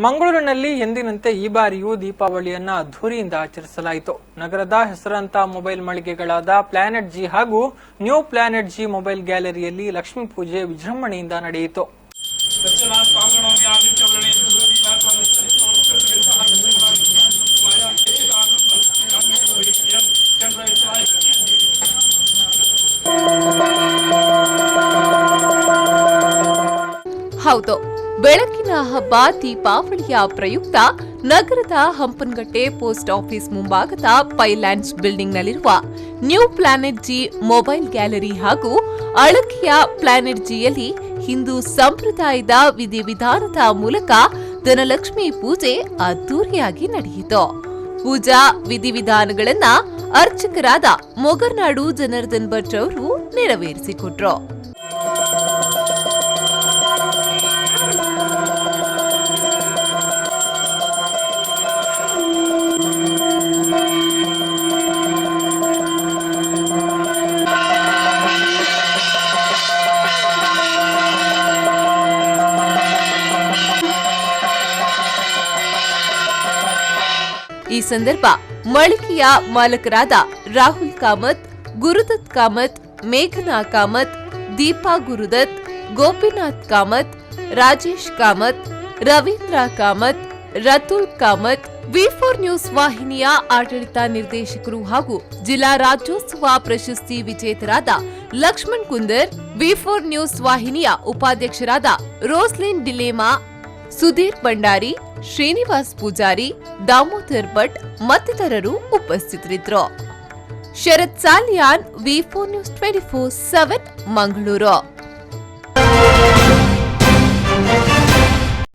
ಮಂಗಳೂರಿನಲ್ಲಿ ಎಂದಿನಂತೆ ಈ ಬಾರಿಯೂ ದೀಪಾವಳಿಯನ್ನ ಅದ್ದೂರಿಯಿಂದ ಆಚರಿಸಲಾಯಿತು. ನಗರದ ಹೆಸರಾಂತ ಮೊಬೈಲ್ ಮಳಿಗೆಗಳಾದ ಪ್ಲಾನೆಟ್ ಜಿ ಹಾಗೂ ನ್ಯೂ ಪ್ಲಾನೆಟ್ ಜಿ ಮೊಬೈಲ್ ಗ್ಯಾಲರಿಯಲ್ಲಿ ಲಕ್ಷ್ಮೀ ಪೂಜೆ ವಿಜೃಂಭಣೆಯಿಂದ ನಡೆಯಿತು. ಹೌದು, ಬೆಳಕಿನ ಹಬ್ಬ ದೀಪಾವಳಿಯ ಪ್ರಯುಕ್ತ ನಗರದ ಹಂಪನಗಟ್ಟೆ ಪೋಸ್ಟ್ ಆಫೀಸ್ ಮುಂಭಾಗದ ಪೈಲ್ಯಾಂಡ್ಸ್ ಬಿಲ್ಡಿಂಗ್ನಲ್ಲಿರುವ New Planet G mobile gallery ಹಾಗೂ ಅಳಕೆಯ ಪ್ಲಾನೆಟ್ ಜಿಯಲ್ಲಿ ಹಿಂದೂ ಸಂಪ್ರದಾಯದ ವಿಧಿವಿಧಾನದ ಮೂಲಕ ಧನಲಕ್ಷ್ಮಿ ಪೂಜೆ ಅದ್ದೂರಿಯಾಗಿ ನಡೆಯಿತು. ಪೂಜಾ ವಿಧಿವಿಧಾನಗಳನ್ನ ಅರ್ಚಕರಾದ ಮೊಗರ್ನಾಡು ಜನಾರ್ದನ್ ಭಟ್ ಅವರು ನೆರವೇರಿಸಿಕೊಟ್ರು. ಈ ಸಂದರ್ಭ ಮಳಿಗೆಯ ಮಾಲಕರಾದ ರಾಹುಲ್ ಕಾಮತ್, ಗುರುದತ್ ಕಾಮತ್, ಮೇಘನಾ ಕಾಮತ್, ದೀಪಾ ಗುರುದತ್, ಗೋಪಿನಾಥ್ ಕಾಮತ್, ರಾಜೇಶ್ ಕಾಮತ್, ರವೀಂದ್ರ ಕಾಮತ್, ರತುಲ್ ಕಾಮತ್, ವಿ4 ನ್ಯೂಸ್ ವಾಹಿನಿಯ ಆಡಳಿತ ನಿರ್ದೇಶಕರು ಹಾಗೂ ಜಿಲ್ಲಾ ರಾಜ್ಯೋತ್ಸವ ಪ್ರಶಸ್ತಿ ವಿಜೇತರಾದ ಲಕ್ಷ್ಮಣ್ ಕುಂದರ್, ವಿ4 ನ್ಯೂಸ್ ವಾಹಿನಿಯ ಉಪಾಧ್ಯಕ್ಷರಾದ ರೋಸ್ಲಿನ್ ಡಿಲೇಮಾ, ಸುಧೀರ್ ಭಂಡಾರಿ, ಶ್ರೀನಿವಾಸ್ ಪೂಜಾರಿ, ದಾಮೋದರ್ ಭಟ್ ಮತ್ತಿತರರು ಉಪಸ್ಥಿತರಿದ್ದರು. ಶರತ್ ಸಾಲಿಯಾನ್, ವಿ4 ನ್ಯೂಸ್ 24/7 ಮಂಗಳೂರು.